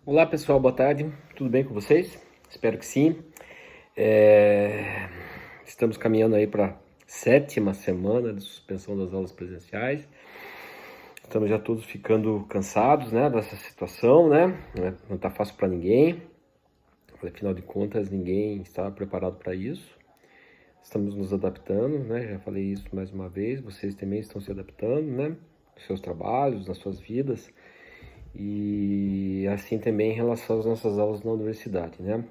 Olá pessoal, boa tarde, tudo bem com vocês? Espero que sim. Estamos caminhando aí para a 7ª semana de suspensão das aulas presenciais. Estamos já todos ficando cansados, né, dessa situação, né? Não está fácil para ninguém. Afinal de contas, ninguém está preparado para isso. Estamos nos adaptando, né? Já falei isso mais uma vez. Vocês também estão se adaptando, né? Nos seus trabalhos, nas suas vidas. E assim também em relação às nossas aulas na universidade, né?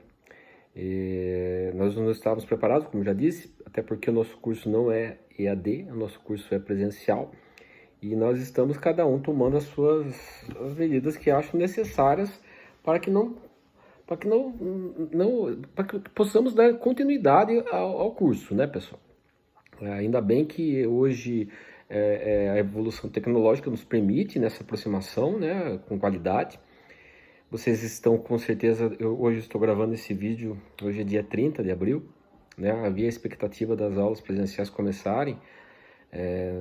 Nós não estávamos preparados, como já disse, até porque o nosso curso não é EAD, o nosso curso é presencial. E nós estamos cada um tomando as medidas que acham necessárias para que possamos dar continuidade ao curso, né, pessoal? Ainda bem que hoje a evolução tecnológica nos permite nessa aproximação, né, com qualidade. Vocês estão com certeza, hoje estou gravando esse vídeo, hoje é dia 30 de abril, né? Havia a expectativa das aulas presenciais começarem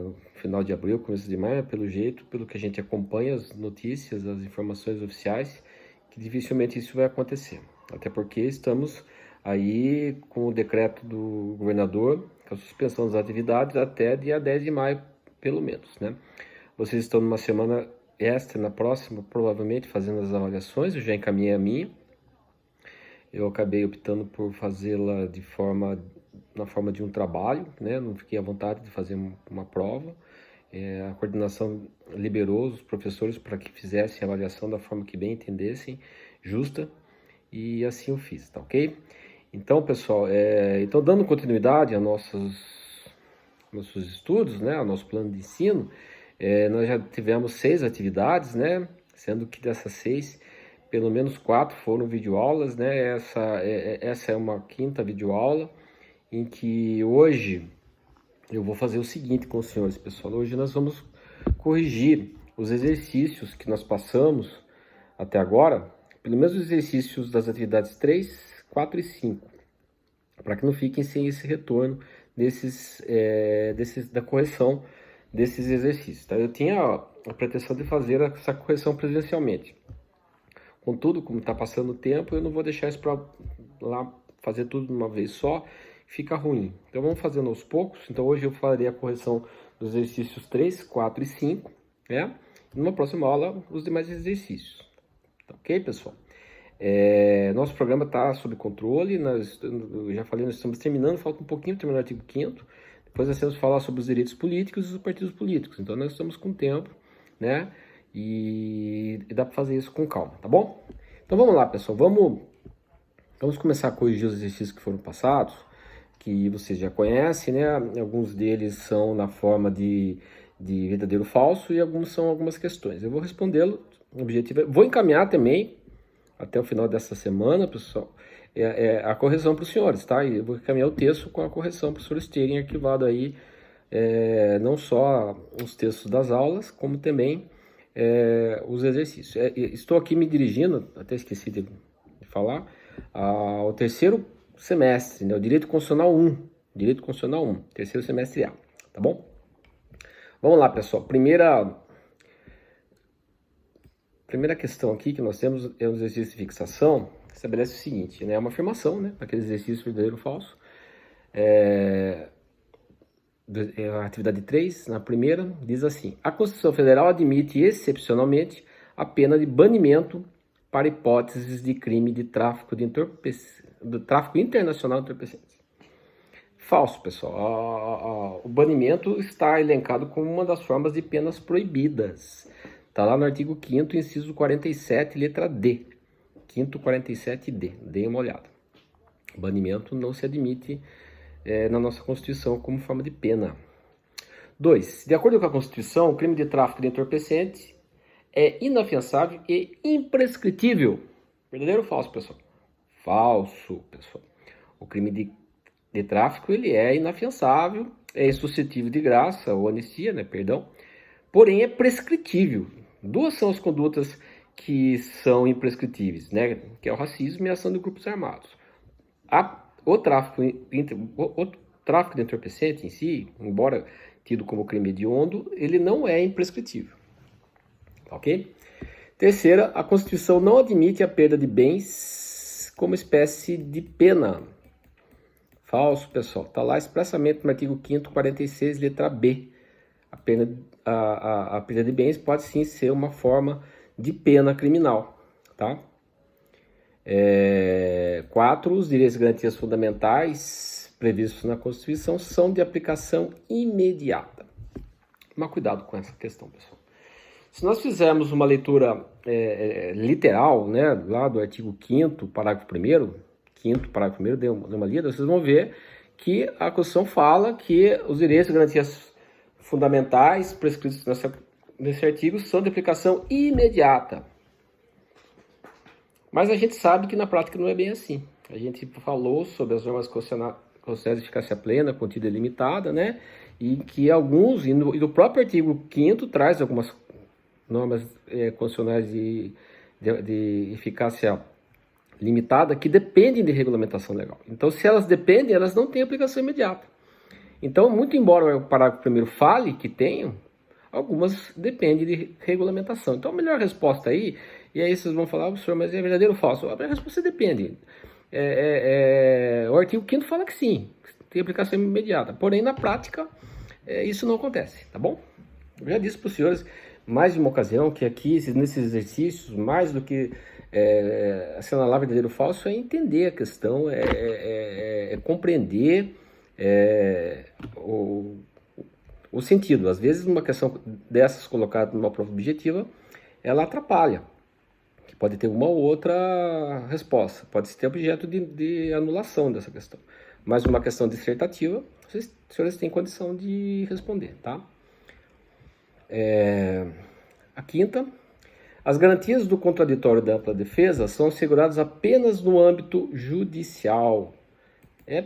no final de abril, começo de maio, pelo jeito, pelo que a gente acompanha as notícias, as informações oficiais, que dificilmente isso vai acontecer. Até porque estamos aí com o decreto do governador, com a suspensão das atividades até dia 10 de maio, pelo menos, né? Vocês estão numa semana extra, na próxima, provavelmente, fazendo as avaliações. Eu já encaminhei a minha. Eu acabei optando por fazê-la na forma de um trabalho, né? Não fiquei à vontade de fazer uma prova. A coordenação liberou os professores para que fizessem a avaliação da forma que bem entendessem, justa, e assim eu fiz, tá ok? Então, pessoal, então dando continuidade aos nossos estudos, né, ao nosso plano de ensino, nós já tivemos 6 atividades, né, sendo que dessas 6, pelo menos 4 foram videoaulas, né, essa é uma 5ª videoaula, em que hoje eu vou fazer o seguinte com os senhores, pessoal. Hoje nós vamos corrigir os exercícios que nós passamos até agora, pelo menos os exercícios das atividades 3, 4 e 5, para que não fiquem sem esse retorno da correção desses exercícios. Tá? Eu tinha a pretensão de fazer essa correção presencialmente. Contudo, como está passando o tempo, eu não vou deixar isso para lá fazer tudo de uma vez só, fica ruim. Então vamos fazendo aos poucos. Então hoje eu farei a correção dos exercícios 3, 4 e 5, né? E numa próxima aula, os demais exercícios. Tá ok, pessoal? Nosso programa está sob controle, eu já falei, nós estamos terminando, falta um pouquinho para terminar o artigo 5º, depois nós temos que falar sobre os direitos políticos e os partidos políticos, então nós estamos com tempo, né, e dá para fazer isso com calma, tá bom? Então vamos lá, pessoal, vamos começar a corrigir os exercícios que foram passados, que vocês já conhecem, né, alguns deles são na forma de verdadeiro ou falso e alguns são algumas questões. Eu vou respondê-lo, vou encaminhar também até o final dessa semana, pessoal, a correção para os senhores, tá? E eu vou encaminhar o texto com a correção para os senhores terem arquivado aí não só os textos das aulas, como também os exercícios. Estou aqui me dirigindo, até esqueci de falar, ao 3º semestre, né? O Direito Constitucional 1, Direito Constitucional 1, 3º semestre A, tá bom? Vamos lá, pessoal. Primeira questão aqui que nós temos é um exercício de fixação, que estabelece o seguinte, né? É uma afirmação, né? Aquele exercício verdadeiro ou falso. A atividade 3, na primeira, diz assim: a Constituição Federal admite excepcionalmente a pena de banimento para hipóteses de crime de tráfico internacional de entorpecentes. Falso, pessoal. O banimento está elencado como uma das formas de penas proibidas. Está lá no artigo 5º, inciso 47, letra D. 5º 47D. Deem uma olhada. Banimento não se admite na nossa Constituição como forma de pena. 2. De acordo com a Constituição, o crime de tráfico de entorpecente é inafiançável e imprescritível. Verdadeiro ou falso, pessoal? Falso, pessoal. O crime de tráfico ele é inafiançável, é suscetível de graça ou anistia, né? Perdão. Porém, é prescritível. 2 são as condutas que são imprescritíveis, né? Que é o racismo e a ação de grupos armados. O tráfico de entorpecente em si, embora tido como crime hediondo, ele não é imprescritível. Ok? Terceira, a Constituição não admite a perda de bens como espécie de pena. Falso, pessoal. Está lá expressamente no artigo 5º, 46, letra B. A perda de bens pode sim ser uma forma de pena criminal, tá? 4. Os direitos e garantias fundamentais previstos na Constituição são de aplicação imediata. Mas cuidado com essa questão, pessoal. Se nós fizermos uma leitura literal, né, lá do artigo 5º, parágrafo 1º, 5º, parágrafo 1º, dê uma lida, vocês vão ver que a Constituição fala que os direitos e garantias fundamentais prescritos nesse artigo são de aplicação imediata. Mas a gente sabe que na prática não é bem assim. A gente falou sobre as normas constitucionais de eficácia plena, contida e limitada, né? E que alguns, e no próprio artigo 5º traz algumas normas constitucionais de eficácia limitada que dependem de regulamentação legal. Então, se elas dependem, elas não têm aplicação imediata. Então, muito embora o parágrafo 1º fale que tenham, algumas dependem de regulamentação. Então, a melhor resposta aí, e aí vocês vão falar, senhor, mas é verdadeiro ou falso? A resposta depende. O artigo 5º fala que sim, tem aplicação imediata. Porém, na prática, isso não acontece, tá bom? Eu já disse para os senhores, mais de uma ocasião, que aqui, nesses exercícios, mais do que assinalar verdadeiro ou falso, é entender a questão, compreender o sentido. Às vezes, uma questão dessas colocada numa prova objetiva, ela atrapalha. Que pode ter uma ou outra resposta, pode ter objeto de anulação dessa questão. Mas uma questão dissertativa, os senhores têm condição de responder, tá? A quinta, as garantias do contraditório da ampla defesa são asseguradas apenas no âmbito judicial.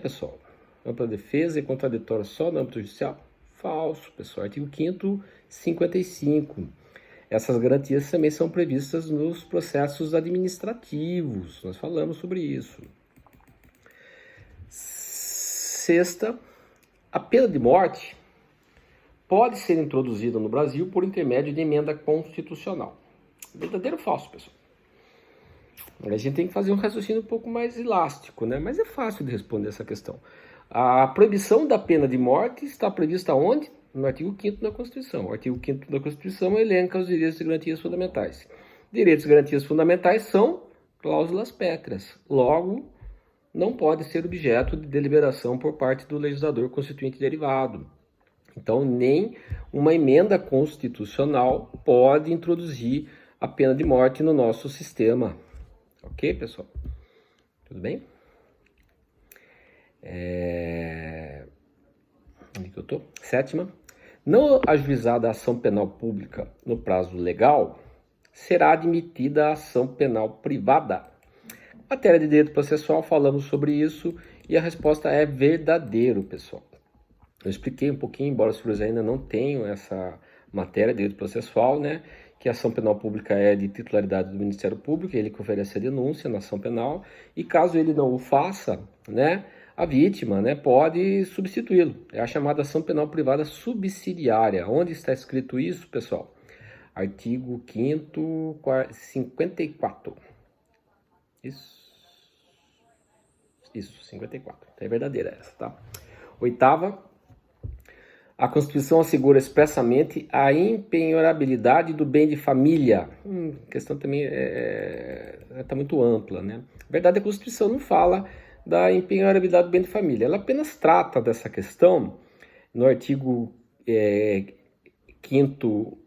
Pessoal, ampla defesa e contraditório só no âmbito judicial? Falso, pessoal. Artigo 5º, 55. Essas garantias também são previstas nos processos administrativos. Nós falamos sobre isso. Sexta, a pena de morte pode ser introduzida no Brasil por intermédio de emenda constitucional. Verdadeiro ou falso, pessoal? A gente tem que fazer um raciocínio um pouco mais elástico, né? Mas é fácil de responder essa questão. A proibição da pena de morte está prevista onde? No artigo 5º da Constituição. O artigo 5º da Constituição elenca os direitos e garantias fundamentais. Direitos e garantias fundamentais são cláusulas pétreas. Logo, não pode ser objeto de deliberação por parte do legislador constituinte derivado. Então, nem uma emenda constitucional pode introduzir a pena de morte no nosso sistema. Ok, pessoal? Tudo bem? Onde que eu tô? Sétima. Não ajuizada a ação penal pública no prazo legal, será admitida a ação penal privada. Matéria de direito processual, falamos sobre isso e a resposta é verdadeiro, pessoal. Eu expliquei um pouquinho, embora os senhores ainda não tenham essa matéria de direito processual, né? Que a ação penal pública é de titularidade do Ministério Público, ele que oferece a denúncia na ação penal, e caso ele não o faça, né? A vítima, né, pode substituí-lo. É a chamada ação penal privada subsidiária. Onde está escrito isso, pessoal? Artigo 5º, 54. Isso, 54. É verdadeira essa, tá? Oitava, a Constituição assegura expressamente a impenhorabilidade do bem de família. A questão também está muito ampla, né? Na verdade, a Constituição não fala da impenhorabilidade do bem de família. Ela apenas trata dessa questão no artigo 5º,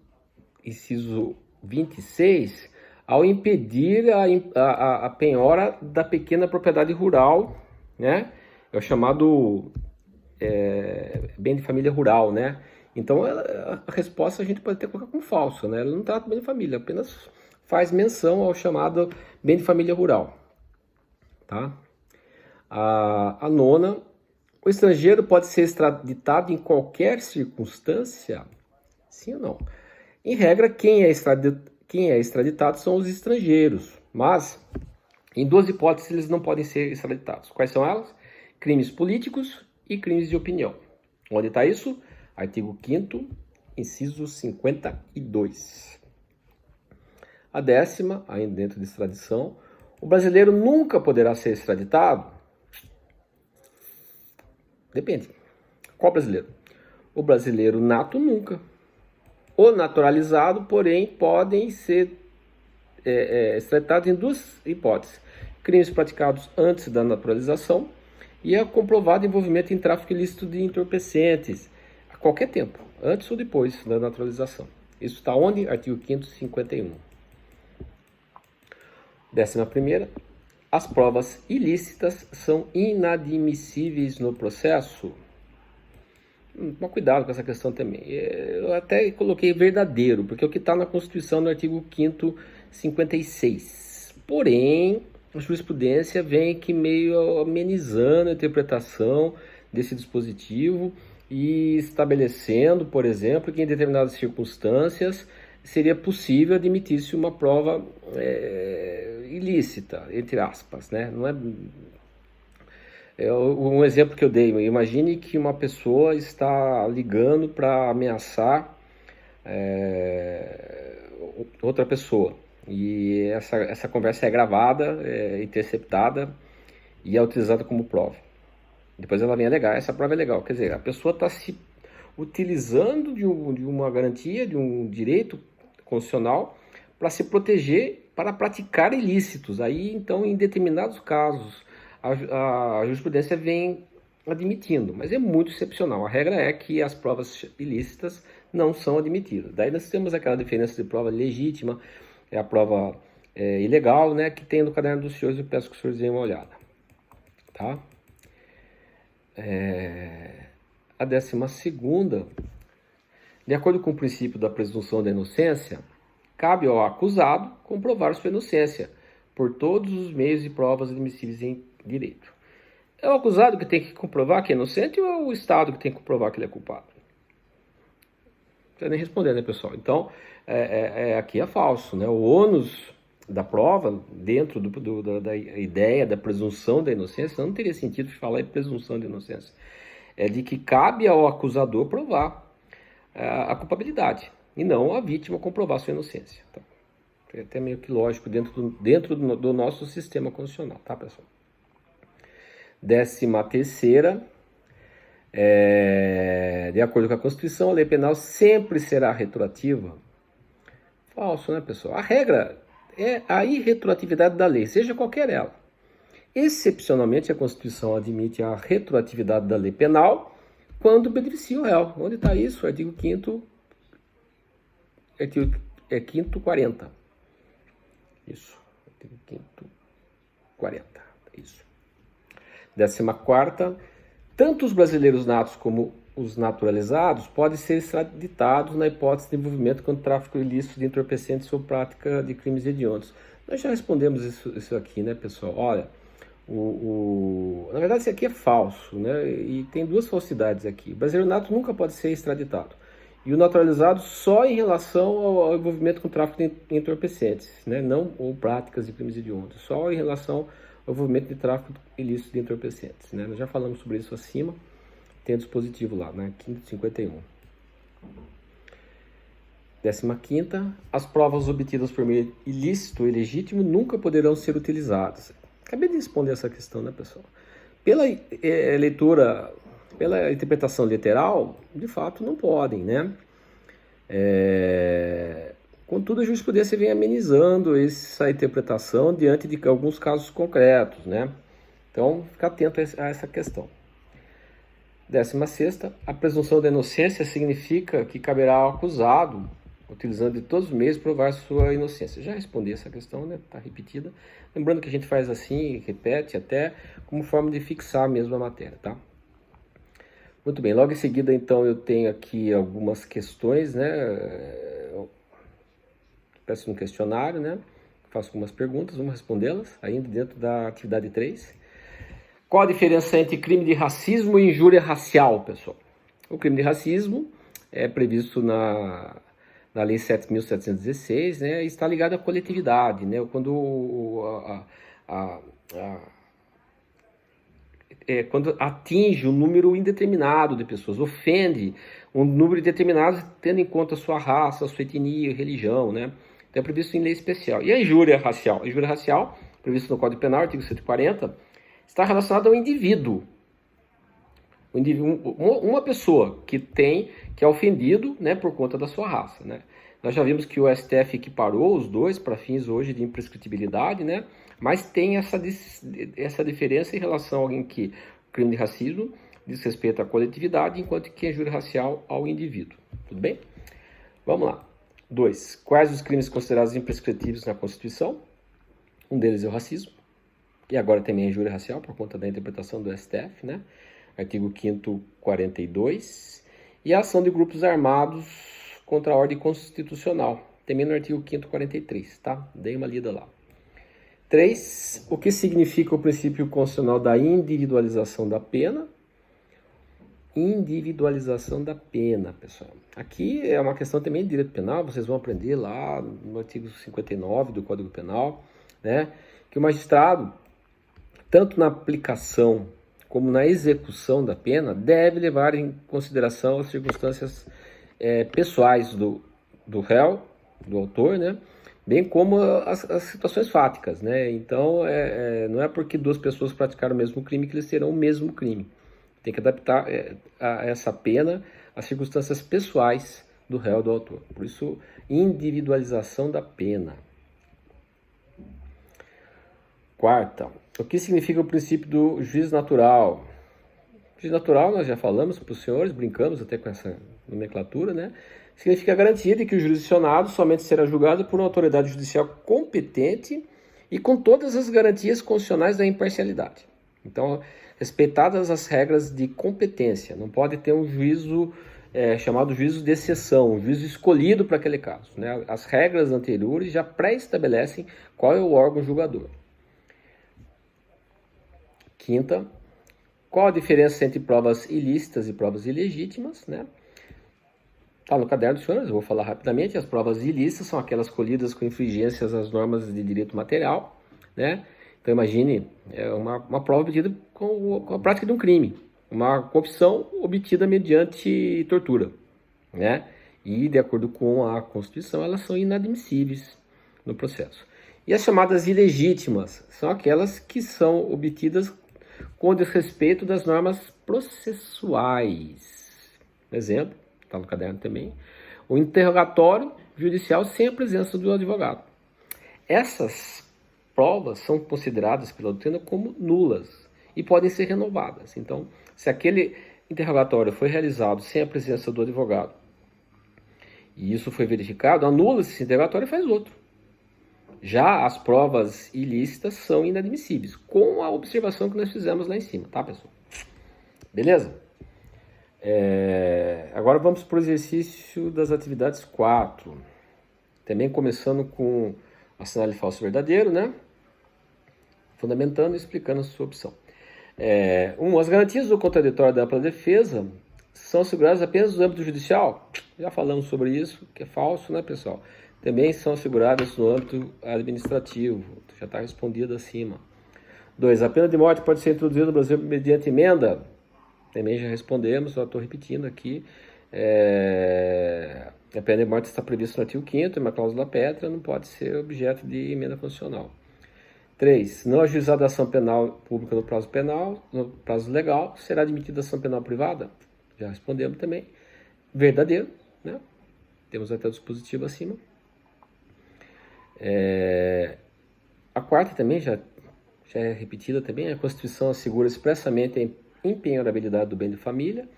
inciso 26, ao impedir a penhora da pequena propriedade rural, né? É o chamado bem de família rural, né? Então, a resposta a gente pode até colocar como falsa, né? Ela não trata bem de família, apenas faz menção ao chamado bem de família rural, tá? A nona, o estrangeiro pode ser extraditado em qualquer circunstância? Sim ou não? Em regra, quem é extraditado são os estrangeiros, mas em duas hipóteses eles não podem ser extraditados. Quais são elas? Crimes políticos e crimes de opinião. Onde está isso? Artigo 5º, inciso 52. A 10ª, ainda dentro de extradição, o brasileiro nunca poderá ser extraditado? Depende. Qual brasileiro? O brasileiro nato nunca. O naturalizado, porém, podem ser extraditados em duas hipóteses. Crimes praticados antes da naturalização e é comprovado envolvimento em tráfico ilícito de entorpecentes a qualquer tempo, antes ou depois da naturalização. Isso está onde? Artigo 5º, 51. 11ª. As provas ilícitas são inadmissíveis no processo? Mas cuidado com essa questão também. Eu até coloquei verdadeiro, porque é o que está na Constituição no artigo 5º, 56. Porém, a jurisprudência vem aqui meio amenizando a interpretação desse dispositivo e estabelecendo, por exemplo, que em determinadas circunstâncias seria possível admitir-se uma prova ilícita, entre aspas, né? Não é... Um exemplo que eu dei, imagine que uma pessoa está ligando para ameaçar outra pessoa e essa conversa é gravada, interceptada e é utilizada como prova. Depois ela vem alegar, essa prova é legal, quer dizer, a pessoa está se utilizando de uma garantia, de um direito constitucional para se proteger, para praticar ilícitos. Aí, então, em determinados casos, a jurisprudência vem admitindo, mas é muito excepcional. A regra é que as provas ilícitas não são admitidas. Daí nós temos aquela diferença de prova legítima, é a prova ilegal, né, que tem no caderno dos senhores, eu peço que os senhores deem uma olhada. Tá? A 12ª, de acordo com o princípio da presunção da inocência, cabe ao acusado comprovar sua inocência por todos os meios e provas admissíveis em direito. É o acusado que tem que comprovar que é inocente ou é o Estado que tem que comprovar que ele é culpado? Não precisa nem responder, né, pessoal? Então, aqui é falso, né? O ônus da prova, dentro da ideia da presunção da inocência, não teria sentido falar em presunção de inocência. É de que cabe ao acusador provar a culpabilidade e não a vítima comprovar sua inocência. Tá? É até meio que lógico dentro do nosso sistema constitucional, tá, pessoal? 13ª, de acordo com a Constituição, a lei penal sempre será retroativa. Falso, né, pessoal? A regra é a irretroatividade da lei, seja qualquer ela. Excepcionalmente, a Constituição admite a retroatividade da lei penal quando beneficia o réu. Onde está isso? Artigo 5º, 40. Isso, artigo 5º, 40. Isso. 14ª, tanto os brasileiros natos como os naturalizados podem ser extraditados na hipótese de envolvimento com tráfico ilícito de entorpecentes ou prática de crimes hediondos. Nós já respondemos isso aqui, né, pessoal? Olha, na verdade isso aqui é falso, né? E tem duas falsidades aqui. O brasileiro nato nunca pode ser extraditado. E o naturalizado só em relação ao envolvimento com tráfico de entorpecentes, né? Não ou práticas de crimes hediondos, só em relação ao envolvimento de tráfico ilícito de entorpecentes, né? Nós já falamos sobre isso acima, tem o dispositivo lá, né? 551. 15ª, as provas obtidas por meio ilícito e ilegítimo nunca poderão ser utilizadas. Acabei de responder essa questão, né, pessoal? Pela leitura, pela interpretação literal, de fato não podem, né? Contudo, a jurisprudência vem amenizando essa interpretação diante de alguns casos concretos, né? Então, fica atento a essa questão. 16ª, a presunção da inocência significa que caberá ao acusado, utilizando de todos os meios, provar sua inocência. Já respondi essa questão, né? Está repetida. Lembrando que a gente faz assim, repete até, como forma de fixar mesmo a matéria, tá? Muito bem, logo em seguida, então, eu tenho aqui algumas questões, né? Peço um questionário, né? Faço algumas perguntas, vamos respondê-las, ainda dentro da atividade 3. Qual a diferença entre crime de racismo e injúria racial, pessoal? O crime de racismo é previsto na Lei 7.716, né? E está ligado à coletividade, né? Quando atinge um número indeterminado de pessoas, ofende um número indeterminado, tendo em conta a sua raça, a sua etnia, religião, né? Então é previsto em lei especial. E a injúria racial? A injúria racial, previsto no Código Penal, artigo 140, está relacionada ao indivíduo. Uma pessoa que é ofendido, né, por conta da sua raça, né? Nós já vimos que o STF equiparou os dois para fins hoje de imprescritibilidade, né? Mas tem essa diferença em relação a alguém que crime de racismo diz respeito à coletividade, enquanto que a injúria racial ao indivíduo. Tudo bem? Vamos lá. 2. Quais os crimes considerados imprescritíveis na Constituição? Um deles é o racismo. E agora também a injúria racial, por conta da interpretação do STF, né? Artigo 5º, 42. E a ação de grupos armados contra a ordem constitucional, também no artigo 5º, 43, tá? Dei uma lida lá. 3. O que significa o princípio constitucional da individualização da pena? Individualização da pena, pessoal. Aqui é uma questão também de direito penal, vocês vão aprender lá no artigo 59 do Código Penal, né? Que o magistrado, tanto na aplicação como na execução da pena, deve levar em consideração as circunstâncias pessoais do réu, do autor, né? Bem como as situações fáticas, né? Então, não é porque duas pessoas praticaram o mesmo crime que eles terão o mesmo crime. Tem que adaptar essa pena às circunstâncias pessoais do réu, do autor. Por isso, individualização da pena. 4. O que significa o princípio do juízo natural? O juízo natural, nós já falamos para os senhores, brincamos até com essa nomenclatura, né? Significa a garantia de que o jurisdicionado somente será julgado por uma autoridade judicial competente e com todas as garantias constitucionais da imparcialidade. Então, respeitadas as regras de competência, não pode ter um juízo chamado juízo de exceção, um juízo escolhido para aquele caso, né? As regras anteriores já pré-estabelecem qual é o órgão julgador. 5ª, qual a diferença entre provas ilícitas e provas ilegítimas, né? Está no caderno dos senhores, eu vou falar rapidamente. As provas ilícitas são aquelas colhidas com infringências às normas de direito material, né? Então imagine uma prova obtida com a prática de um crime, uma confissão obtida mediante tortura, né? E de acordo com a Constituição, elas são inadmissíveis no processo. E as chamadas ilegítimas são aquelas que são obtidas com desrespeito das normas processuais. Exemplo, está no caderno também, o interrogatório judicial sem a presença do advogado. Essas provas são consideradas pela doutrina como nulas e podem ser renovadas. Então, se aquele interrogatório foi realizado sem a presença do advogado e isso foi verificado, anula-se esse interrogatório e faz outro. Já as provas ilícitas são inadmissíveis, com a observação que nós fizemos lá em cima, tá, pessoal? Beleza? Agora vamos para o exercício das atividades 4. Também começando com assinale falso verdadeiro, né? Fundamentando e explicando a sua opção. As garantias do contraditório da ampla defesa são asseguradas apenas no âmbito judicial? Já falamos sobre isso, que é falso, né, pessoal? Também são asseguradas no âmbito administrativo. Já está respondido acima. 2. A pena de morte pode ser introduzida no Brasil mediante emenda? Também já respondemos, só estou repetindo aqui. A pena de morte está prevista no artigo 5º, é uma cláusula pétrea, não pode ser objeto de emenda constitucional. 3. Não ajuizada a ação penal pública no prazo legal, será admitida ação penal privada? Já respondemos também. Verdadeiro, né? Temos até o dispositivo acima. A 4ª também já é repetida também. A Constituição assegura expressamente a impenhorabilidade do bem de família.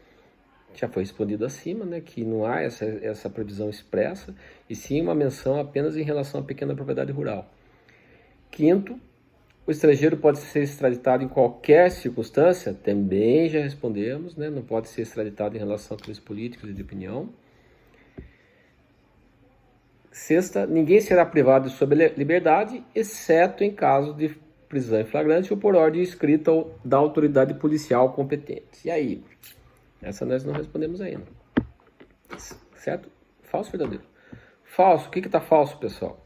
Já foi respondido acima, né? Que não há essa previsão expressa, e sim uma menção apenas em relação à pequena propriedade rural. 5º, o estrangeiro pode ser extraditado em qualquer circunstância? Também já respondemos, né? Não pode ser extraditado em relação a crimes políticos e de opinião. 6ª, ninguém será privado de sua liberdade, exceto em caso de prisão em flagrante ou por ordem escrita da autoridade policial competente. E aí? Essa nós não respondemos ainda. Certo? Falso ou verdadeiro? Falso. O que está falso, pessoal?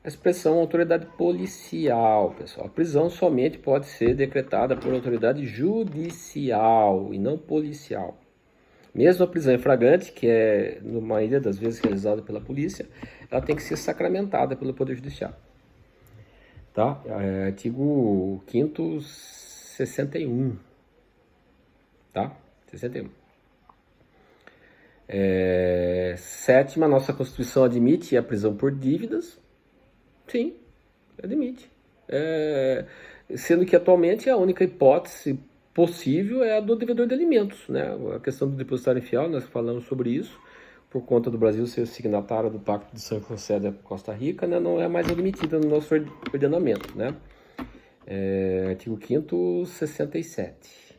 A expressão autoridade policial, pessoal. A prisão somente pode ser decretada por autoridade judicial e não policial. Mesmo a prisão em flagrante, que é, na maioria das vezes, realizada pela polícia, ela tem que ser sacramentada pelo Poder Judiciário. Tá? Artigo 5º, 61. Tá? 61. Sétima, nossa Constituição admite a prisão por dívidas. Sim, admite. Sendo que atualmente a única hipótese possível é a do devedor de alimentos, né? A questão do depositário infiel, nós falamos sobre isso, por conta do Brasil ser signatário do Pacto de São José da Costa Rica, né? Não é mais admitida no nosso ordenamento, né? Artigo 5º, 67.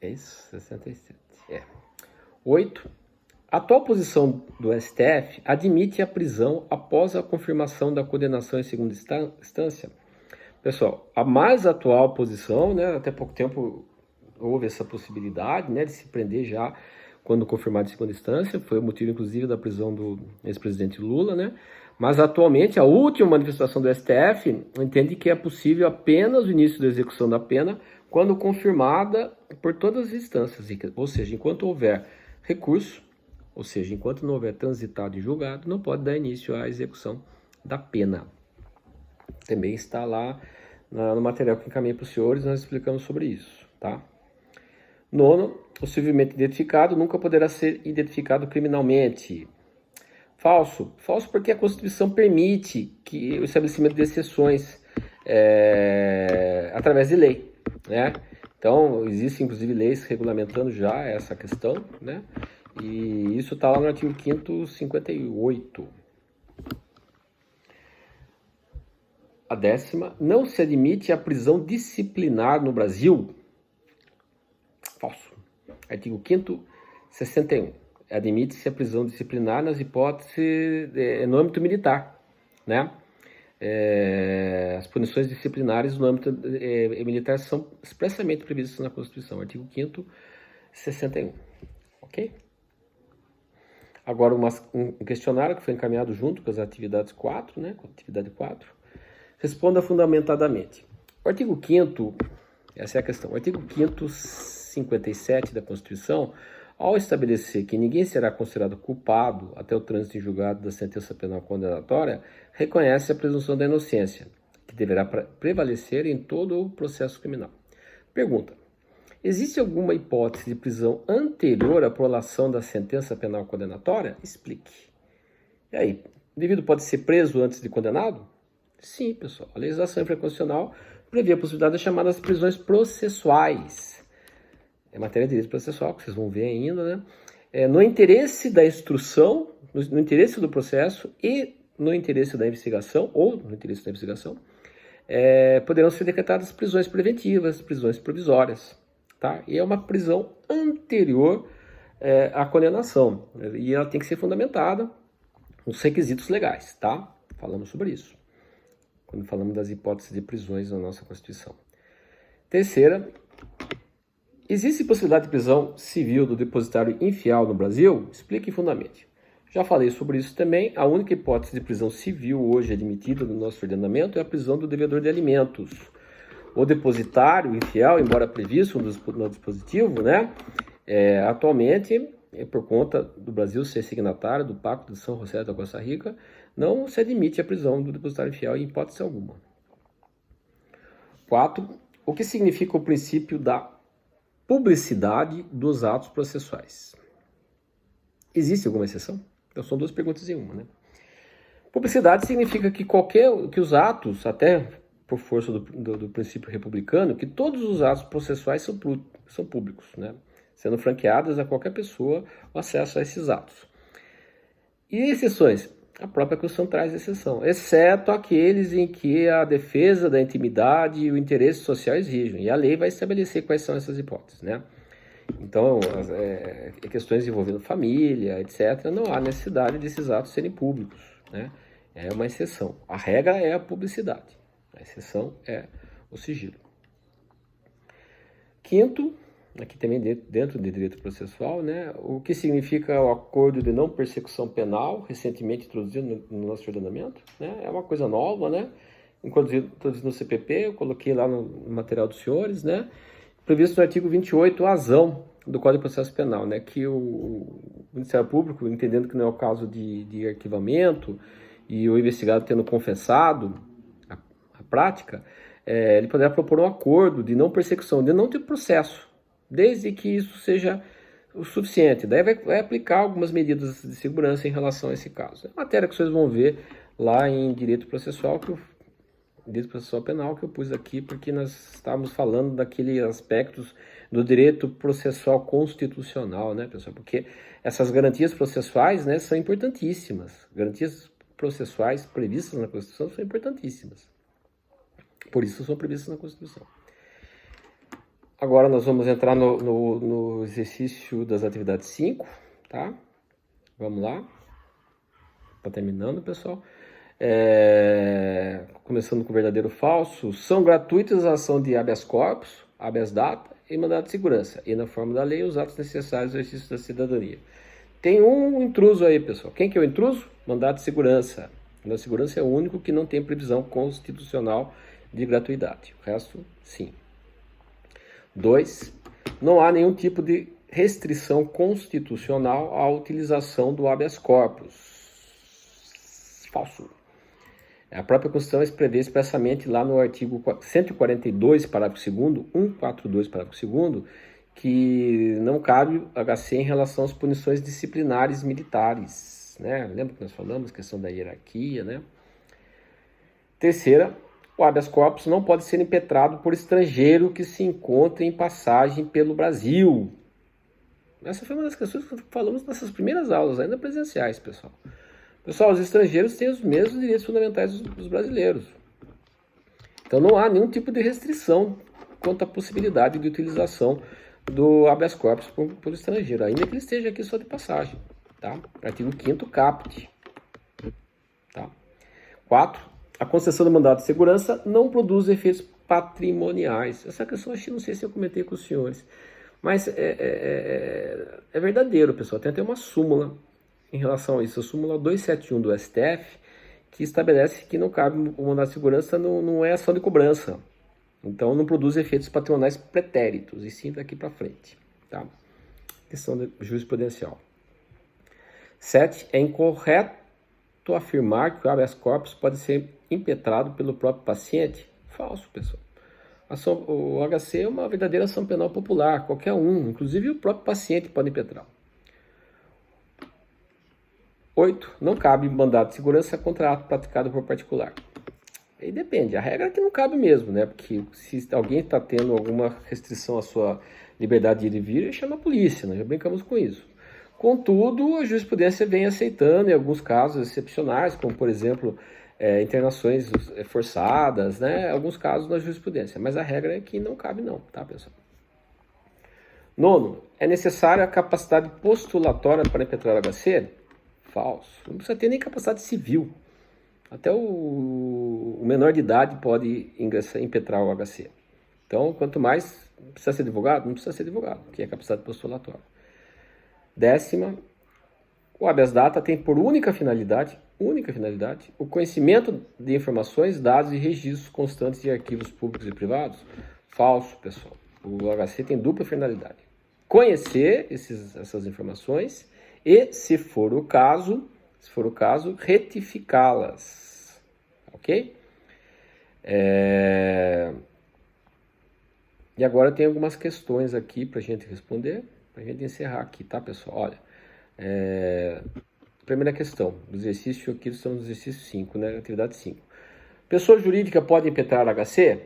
É isso? 67. 8. A atual posição do STF admite a prisão após a confirmação da condenação em segunda instância. Pessoal, a mais atual posição, né, até pouco tempo houve essa possibilidade, né, de se prender já quando confirmado em segunda instância, foi o motivo inclusive da prisão do ex-presidente Lula, né? Mas atualmente a última manifestação do STF entende que é possível apenas o início da execução da pena quando confirmada por todas as instâncias, ou seja, enquanto houver recurso, ou seja, enquanto não houver transitado em julgado, não pode dar início à execução da pena. Também está lá no material que encaminha para os senhores, nós explicamos sobre isso, tá? 9. O civilmente identificado nunca poderá ser identificado criminalmente. Falso. Falso porque a Constituição permite que o estabelecimento de exceções através de lei, né? Então, existem inclusive leis regulamentando já essa questão, né? E isso está lá no artigo 5º, 58. A 10ª, não se admite a prisão disciplinar no Brasil. Falso. Artigo 5º, 61. Admite-se a prisão disciplinar nas hipóteses no âmbito militar, né? As punições disciplinares no âmbito militar são expressamente previstas na Constituição. Artigo 5º, 61. Ok? Agora, um questionário que foi encaminhado junto com as atividades 4, né? Com a atividade 4. Responda fundamentadamente. O artigo 5º, essa é a questão, o artigo 5º, 57 da Constituição, ao estabelecer que ninguém será considerado culpado até o trânsito em julgado da sentença penal condenatória, reconhece a presunção da inocência, que deverá prevalecer em todo o processo criminal. Pergunta: existe alguma hipótese de prisão anterior à prolação da sentença penal condenatória? Explique. E aí, o indivíduo pode ser preso antes de condenado? Sim, pessoal. A legislação infraconstitucional prevê a possibilidade das chamadas prisões processuais. É matéria de direito processual, que vocês vão ver ainda, né? No interesse da instrução, no interesse do processo e no interesse da investigação, ou no interesse da investigação, poderão ser decretadas prisões preventivas, prisões provisórias, tá? E é uma prisão anterior à condenação. E ela tem que ser fundamentada nos requisitos legais, tá? Falamos sobre isso quando falamos das hipóteses de prisões na nossa Constituição. Terceira, existe possibilidade de prisão civil do depositário infiel no Brasil? Explique e fundamente. Já falei sobre isso também. A única hipótese de prisão civil hoje admitida no nosso ordenamento é a prisão do devedor de alimentos. O depositário infiel, embora previsto no dispositivo, né, atualmente, por conta do Brasil ser signatário do Pacto de São José da Costa Rica, não se admite a prisão do depositário infiel em hipótese alguma. 4. O que significa o princípio da publicidade dos atos processuais? Existe alguma exceção? Então são duas perguntas em uma, né? Publicidade significa que os atos, até por força do princípio republicano, que todos os atos processuais são públicos, né? Sendo franqueadas a qualquer pessoa o acesso a esses atos. E exceções? A própria Constituição traz exceção, exceto aqueles em que a defesa da intimidade e o interesse social exigem. E a lei vai estabelecer quais são essas hipóteses, né? Então, questões envolvendo família, etc., não há necessidade desses atos serem públicos, né? É uma exceção. A regra é a publicidade. A exceção é o sigilo. 5º, aqui também dentro do direito processual, né, o que significa o acordo de não persecução penal, recentemente introduzido no nosso ordenamento, né, é uma coisa nova, né, introduzido no CPP, eu coloquei lá no material dos senhores, né, previsto no artigo 28, a azão, do Código de Processo Penal, né? Que o Ministério Público, entendendo que não é o caso de arquivamento e o investigado tendo confessado a prática, ele poderá propor um acordo de não persecução, de não ter processo, desde que isso seja o suficiente. Daí vai aplicar algumas medidas de segurança em relação a esse caso. É matéria que vocês vão ver lá em Direito Processual, Direito Processual Penal, que eu pus aqui porque nós estávamos falando daqueles aspectos do direito processual constitucional, né, pessoal? Porque essas garantias processuais, né, são importantíssimas. Garantias processuais previstas na Constituição são importantíssimas. Por isso são previstas na Constituição. Agora nós vamos entrar no exercício das atividades 5, tá? Vamos lá. Tá terminando, pessoal. Começando com verdadeiro ou falso. São gratuitas a ação de habeas corpus, habeas data e mandado de segurança. E na forma da lei, os atos necessários ao exercício da cidadania. Tem um intruso aí, pessoal. Quem que é o intruso? Mandado de segurança. Mandado de segurança é o único que não tem previsão constitucional de gratuidade. O resto, sim. 2. Não há nenhum tipo de restrição constitucional à utilização do habeas corpus. Falso. A própria Constituição prevê expressamente lá no artigo 142, parágrafo 2º, 142, parágrafo 2º, que não cabe HC em relação às punições disciplinares militares, né? Lembra que nós falamos, questão da hierarquia, né? Terceira, o habeas corpus não pode ser impetrado por estrangeiro que se encontre em passagem pelo Brasil. Essa foi uma das questões que falamos nessas primeiras aulas, ainda presenciais, pessoal. Pessoal, os estrangeiros têm os mesmos direitos fundamentais dos brasileiros. Então não há nenhum tipo de restrição quanto à possibilidade de utilização do habeas corpus por estrangeiro, ainda que ele esteja aqui só de passagem. Tá? Artigo 5º caput. Tá? 4. A concessão do mandado de segurança não produz efeitos patrimoniais. Essa questão, não sei se eu comentei com os senhores, mas é verdadeiro, pessoal. Tem até uma súmula em relação a isso. A súmula 271 do STF, que estabelece que não cabe o mandado de segurança, não é ação de cobrança. Então, não produz efeitos patrimoniais pretéritos, e sim daqui para frente. Tá? Questão jurisprudencial. 7. É incorreto afirmar que o habeas corpus pode ser impetrado pelo próprio paciente? Falso, pessoal. O HC é uma verdadeira ação penal popular, qualquer um, inclusive o próprio paciente pode impetrar. 8. Não cabe mandado de segurança contra ato praticado por particular. Aí depende, a regra é que não cabe mesmo, né? Porque se alguém está tendo alguma restrição à sua liberdade de ir e vir, chama a polícia, nós já brincamos com isso. Contudo, a jurisprudência vem aceitando em alguns casos excepcionais, como por exemplo, internações forçadas, né? Alguns casos na jurisprudência, mas a regra é que não cabe não, tá, pessoal? 9. É necessária a capacidade postulatória para impetrar HC? Falso. Não precisa ter nem capacidade civil. Até o menor de idade pode impetrar o HC. Então, quanto mais precisa ser advogado, não precisa ser advogado, que é a capacidade postulatória. 10ª, o habeas data tem por única finalidade, o conhecimento de informações, dados e registros constantes de arquivos públicos e privados. Falso, pessoal. O HC tem dupla finalidade. Conhecer essas informações e, se for o caso, retificá-las. Ok? E agora tem algumas questões aqui para a gente responder, para a gente encerrar aqui, tá, pessoal? Olha, primeira questão, do exercício aqui, estamos no exercício 5, né? Atividade 5. Pessoa jurídica pode impetrar HC?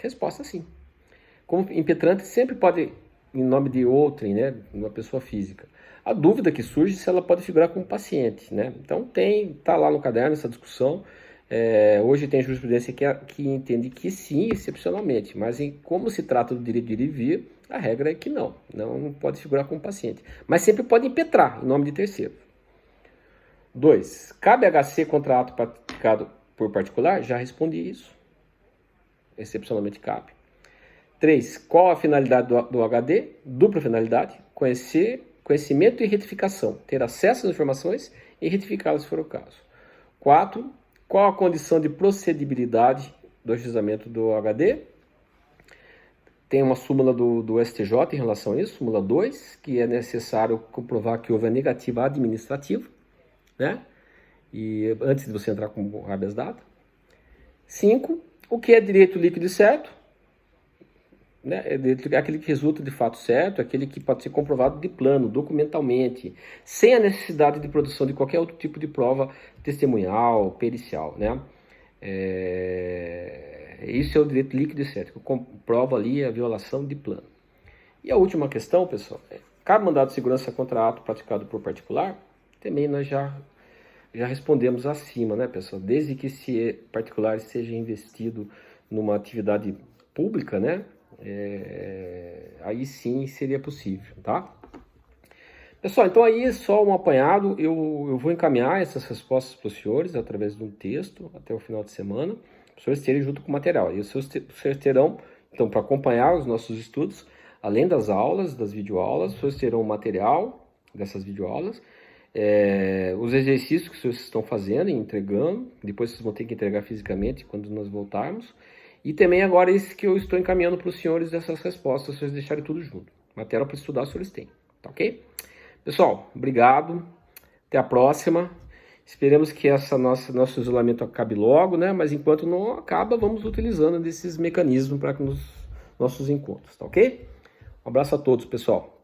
Resposta sim. Como impetrante sempre pode, em nome de outrem, né? Uma pessoa física. A dúvida que surge é se ela pode figurar como paciente, né? Então tá lá no caderno essa discussão. Hoje tem jurisprudência que entende que sim, excepcionalmente, mas como se trata do direito de ir e vir, a regra é que não pode figurar como paciente. Mas sempre pode impetrar em nome de terceiro. 2. Cabe HC contra ato praticado por particular? Já respondi isso. Excepcionalmente cabe. 3. Qual a finalidade do HD? Dupla finalidade. Conhecimento e retificação. Ter acesso às informações e retificá-las se for o caso. 4. Qual a condição de procedibilidade do ajuizamento do HD? tem uma súmula do STJ em relação a isso, súmula 2, que é necessário comprovar que houve a negativa administrativa, né? E antes de você entrar com habeas data. 5, o que é direito líquido e certo? Né? É aquele que resulta de fato certo, aquele que pode ser comprovado de plano, documentalmente, sem a necessidade de produção de qualquer outro tipo de prova testemunhal, pericial, né? Isso é o direito líquido e certo, que comprova ali a violação de plano. E a última questão, pessoal, cabe mandado de segurança contra ato praticado por particular? Também nós já respondemos acima, né, pessoal? Desde que esse particular seja investido numa atividade pública, né? Aí sim seria possível, tá? Pessoal, então aí é só um apanhado. Eu vou encaminhar essas respostas para os senhores através de um texto até o final de semana, para os senhores terem junto com o material. E os senhores terão, então, para acompanhar os nossos estudos, além das aulas, das videoaulas, os senhores terão o material dessas videoaulas, os exercícios que os senhores estão fazendo e entregando, depois vocês vão ter que entregar fisicamente quando nós voltarmos, e também agora esse que eu estou encaminhando para os senhores dessas respostas, se vocês deixarem tudo junto. Material para estudar os senhores têm, tá ok? Pessoal, obrigado, até a próxima. Esperamos que nosso isolamento acabe logo, né? Mas enquanto não acaba, vamos utilizando desses mecanismos para nos nossos encontros, tá ok? Um abraço a todos, pessoal.